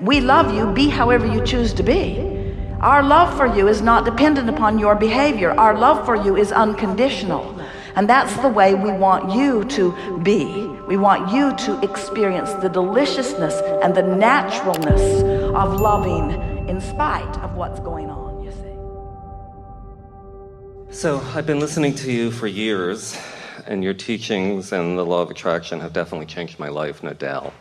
We love you. Be however you choose to be. Our love for you is not dependent upon your behavior. Our love for you is unconditional. And that's the way we want you to be. We want you to experience the deliciousness and the naturalness of loving in spite of what's going on, you see. So I've been listening to you for years, and your teachings and the law of attraction have definitely changed my life, no doubt.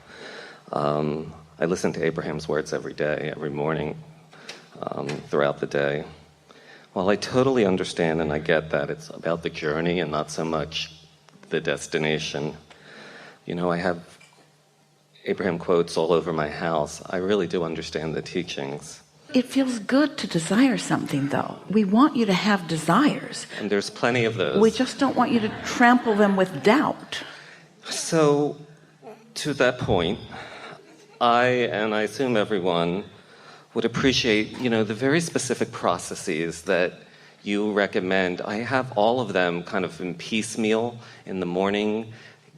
I listen to Abraham's words every day, every morning, throughout the day. While I totally understand and I get that it's about the journey and not so much the destination, you know, I have Abraham quotes all over my house. I really do understand the teachings. It feels good to desire something, though. We want you to have desires. And there's plenty of those. We just don't want you to trample them with doubt. So, to that point, and I assume everyone, would appreciate, you know, the very specific processes that you recommend. I have all of them kind of in piecemeal in the morning,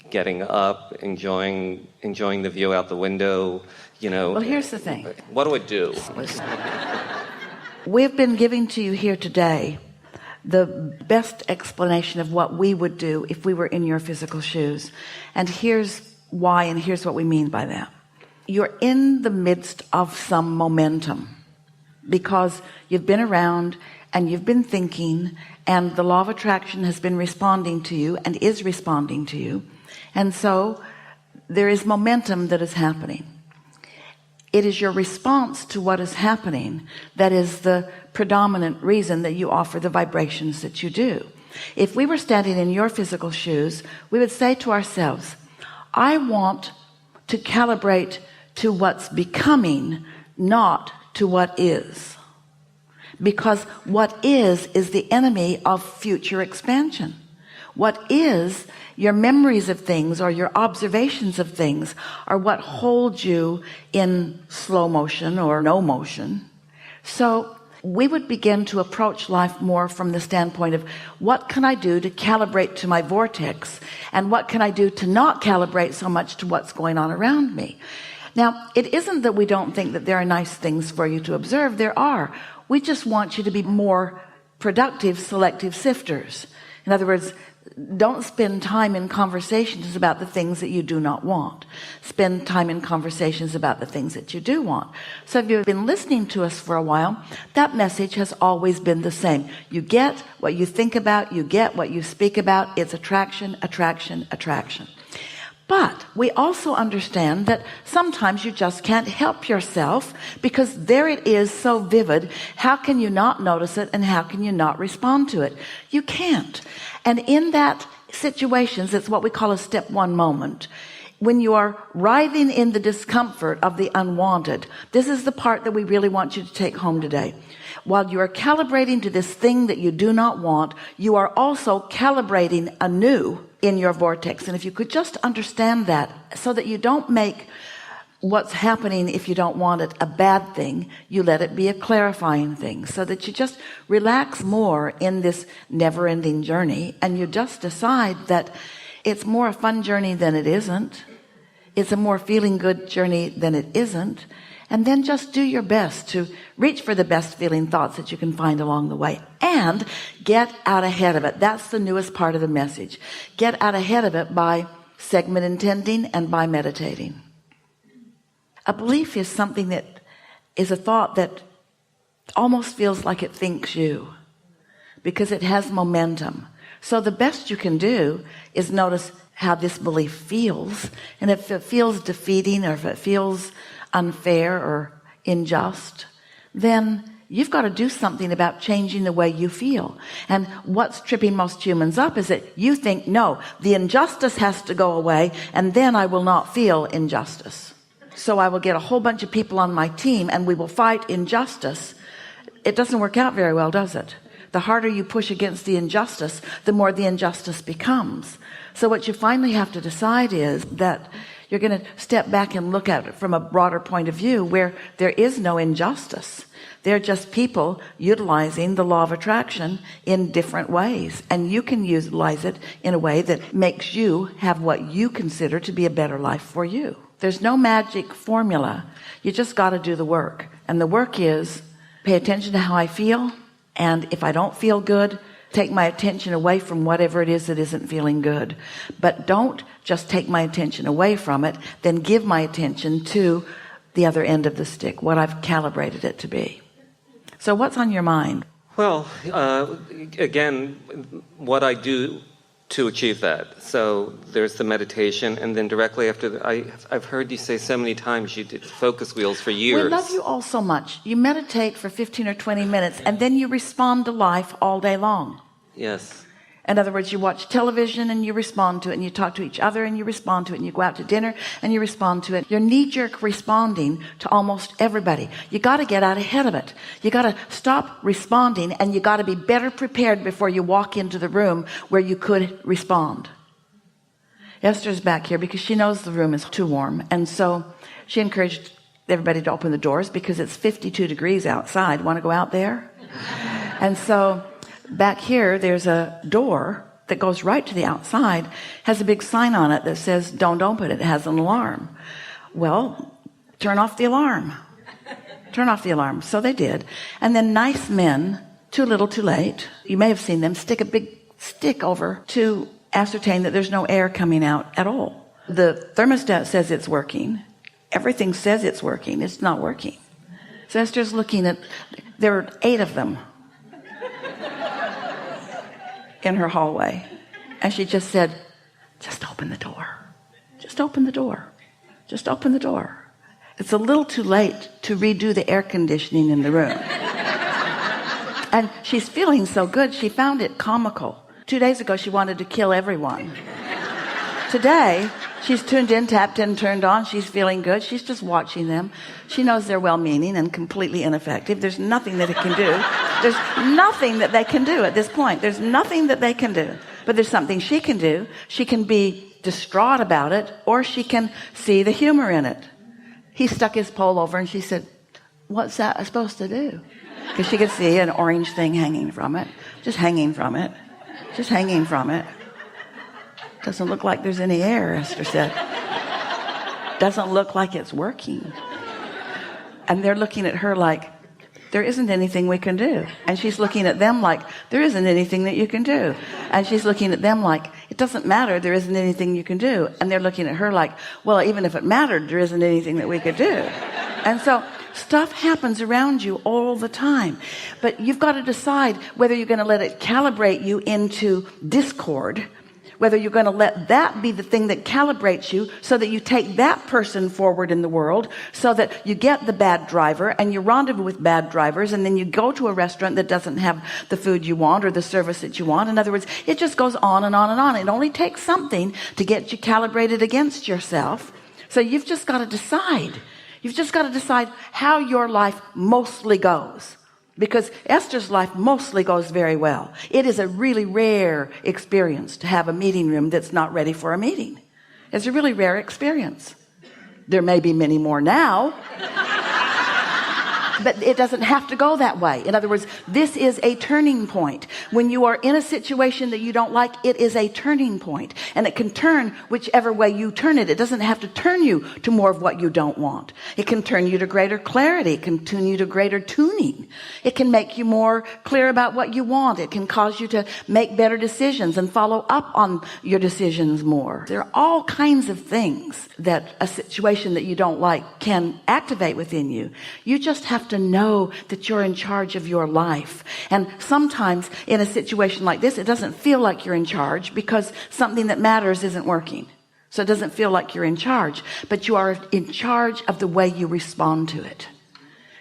getting up, enjoying the view out the window, you know. Well, here's the thing. What do I do? We've been giving to you here today the best explanation of what we would do if we were in your physical shoes. And here's why, and here's what we mean by that. You're in the midst of some momentum because you've been around and you've been thinking, and the law of attraction has been responding to you and is responding to you. And so there is momentum that is happening. It is your response to what is happening that is the predominant reason that you offer the vibrations that you do. If we were standing in your physical shoes, we would say to ourselves, I want to calibrate to what's becoming, not to what is. Because what is the enemy of future expansion. What is, your memories of things or your observations of things, are what hold you in slow motion or no motion. So we would begin to approach life more from the standpoint of what can I do to calibrate to my vortex, and what can I do to not calibrate so much to what's going on around me. Now, it isn't that we don't think that there are nice things for you to observe. There are. We just want you to be more productive, selective sifters. In other words, don't spend time in conversations about the things that you do not want. Spend time in conversations about the things that you do want. So if you've been listening to us for a while, that message has always been the same. You get what you think about, you get what you speak about. It's attraction, attraction, attraction. But we also understand that sometimes you just can't help yourself, because there it is, so vivid. How can you not notice it, and how can you not respond to it? You can't. And in that situations, it's what we call a step one moment. When you are writhing in the discomfort of the unwanted, this is the part that we really want you to take home today. While you are calibrating to this thing that you do not want, you are also calibrating anew in your vortex. And if you could just understand that, so that you don't make what's happening, if you don't want it, a bad thing, you let it be a clarifying thing, so that you just relax more in this never-ending journey, and you just decide that it's more a fun journey than it isn't. It's a more feeling good journey than it isn't. And then just do your best to reach for the best feeling thoughts that you can find along the way, and get out ahead of it. That's the newest part of the message. Get out ahead of it by segment intending and by meditating. A belief is something that is a thought that almost feels like it thinks you, because it has momentum. So the best you can do is notice how this belief feels, and if it feels defeating, or if it feels unfair or unjust, then you've got to do something about changing the way you feel. And what's tripping most humans up is that you think, no, the injustice has to go away, and then I will not feel injustice. So I will get a whole bunch of people on my team and we will fight injustice. It doesn't work out very well, does it? The harder you push against the injustice, the more the injustice becomes. So what you finally have to decide is that you're going to step back and look at it from a broader point of view, where there is no injustice. They're just people utilizing the law of attraction in different ways, and you can utilize it in a way that makes you have what you consider to be a better life for you. There's no magic formula. You just got to do the work. And the work is pay attention to how I feel. And if I don't feel good, take my attention away from whatever it is that isn't feeling good. But don't just take my attention away from it, then give my attention to the other end of the stick, what I've calibrated it to be. So what's on your mind? Well, again, what I do to achieve that. So there's the meditation, and then directly after, I've heard you say so many times you did focus wheels for years. We love you all so much. You meditate for 15 or 20 minutes, and then you respond to life all day long. Yes. In other words, you watch television and you respond to it, and you talk to each other and you respond to it, and you go out to dinner and you respond to it. You're knee-jerk responding to almost everybody. You got to get out ahead of it. You got to stop responding, and you got to be better prepared before you walk into the room where you could respond. Esther's back here because she knows the room is too warm, and so she encouraged everybody to open the doors because it's 52 degrees outside. Want to go out there? And so back here, there's a door that goes right to the outside, has a big sign on it that says, don't open it. It has an alarm. Well, turn off the alarm. Turn off the alarm. So they did. And then nice men, too little, too late. You may have seen them stick a big stick over to ascertain that there's no air coming out at all. The thermostat says it's working. Everything says it's working. It's not working. So Esther's looking at, there are 8 of them in her hallway, and she just said, just open the door, just open the door, just open the door. It's a little too late to redo the air conditioning in the room. And she's feeling so good, she found it comical. 2 days ago she wanted to kill everyone. Today she's tuned in, tapped in, turned on. She's feeling good. She's just watching them. She knows they're well-meaning and completely ineffective. There's nothing that it can do. There's nothing that they can do at this point. There's nothing that they can do. But there's something she can do. She can be distraught about it, or she can see the humor in it. He stuck his pole over, and she said, what's that supposed to do? Because she could see an orange thing hanging from it. Just hanging from it. Just hanging from it. Doesn't look like there's any air, Esther said. Doesn't look like it's working. And they're looking at her like, there isn't anything we can do. And she's looking at them like, there isn't anything that you can do. And she's looking at them like, it doesn't matter, there isn't anything you can do. And they're looking at her like, well, even if it mattered, there isn't anything that we could do. And so stuff happens around you all the time. But you've got to decide whether you're going to let it calibrate you into discord, whether you're going to let that be the thing that calibrates you so that you take that person forward in the world, so that you get the bad driver and you rendezvous with bad drivers, and then you go to a restaurant that doesn't have the food you want or the service that you want. In other words, it just goes on and on and on. It only takes something to get you calibrated against yourself. So you've just got to decide. You've just got to decide how your life mostly goes. Because Esther's life mostly goes very well. It is a really rare experience to have a meeting room that's not ready for a meeting. It's a really rare experience. There may be many more now. But it doesn't have to go that way. In other words, this is a turning point. When you are in a situation that you don't like, it is a turning point. And it can turn whichever way you turn it. It doesn't have to turn you to more of what you don't want. It can turn you to greater clarity. It can tune you to greater tuning. It can make you more clear about what you want. It can cause you to make better decisions and follow up on your decisions more. There are all kinds of things that a situation that you don't like can activate within you. You just have to know that you're in charge of your life. And sometimes in a situation like this, it doesn't feel like you're in charge because something that matters isn't working. So it doesn't feel like you're in charge, but you are in charge of the way you respond to it.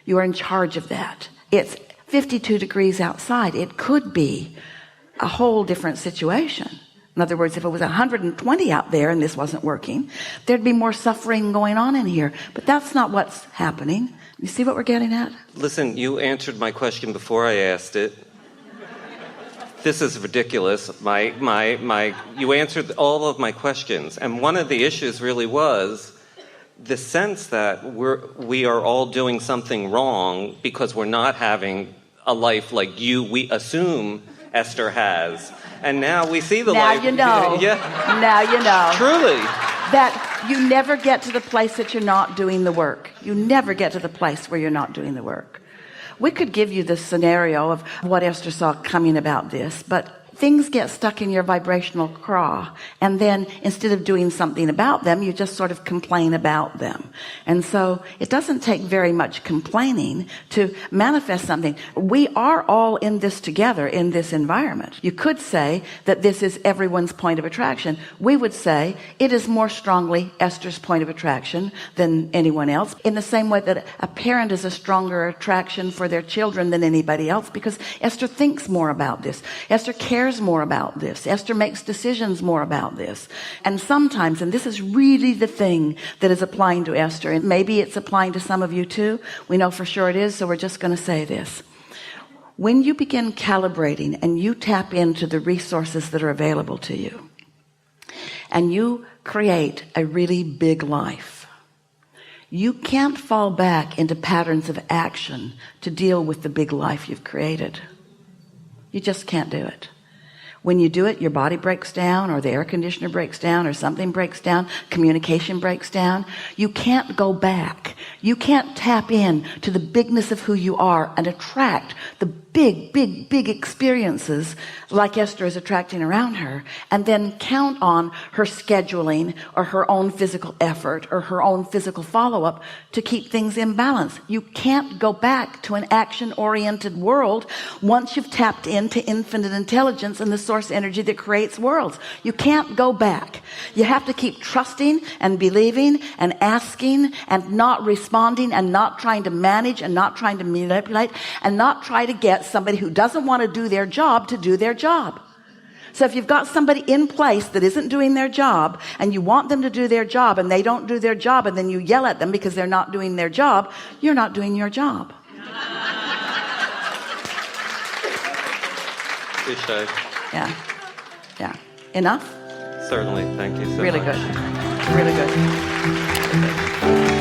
You are in charge of that. It's 52 degrees outside. It could be a whole different situation. In other words, if it was 120 out there and this wasn't working, there'd be more suffering going on in here. But that's not what's happening. You see what we're getting at? Listen, you answered my question before I asked it. This is ridiculous. You answered all of my questions. And one of the issues really was the sense that we are all doing something wrong because we're not having a life like we assume Esther has. And now we see the life. Now you know. Yeah. Now you know. Truly. That You never get to the place that you're not doing the work. You never get to the place where you're not doing the work. We could give you the scenario of what Esther saw coming about this, but things get stuck in your vibrational craw, and then instead of doing something about them, you just sort of complain about them. And so it doesn't take very much complaining to manifest something. We are all in this together in this environment. You could say that this is everyone's point of attraction. We would say it is more strongly Esther's point of attraction than anyone else, in the same way that a parent is a stronger attraction for their children than anybody else, because Esther thinks more about this. Esther cares more about this. Esther makes decisions more about this. And sometimes, and this is really the thing that is applying to Esther, and maybe it's applying to some of you too. We know for sure it is, so we're just going to say this. When you begin calibrating and you tap into the resources that are available to you, and you create a really big life, you can't fall back into patterns of action to deal with the big life you've created. You just can't do it. When you do it, your body breaks down, or the air conditioner breaks down, or something breaks down, communication breaks down. You can't go back. You can't tap in to the bigness of who you are and attract the big experiences like Esther is attracting around her, and then count on her scheduling or her own physical effort or her own physical follow-up to keep things in balance. You can't go back to an action-oriented world once you've tapped into infinite intelligence and the source energy that creates worlds. You can't go back. You have to keep trusting and believing and asking and not responding and not trying to manage and not trying to manipulate and not try to get somebody who doesn't want to do their job to do their job. So if you've got somebody in place that isn't doing their job and you want them to do their job and they don't do their job, and then you yell at them because they're not doing their job, you're not doing your job. Touché. Yeah. Enough? Certainly. Thank you so Really much. good. Really good.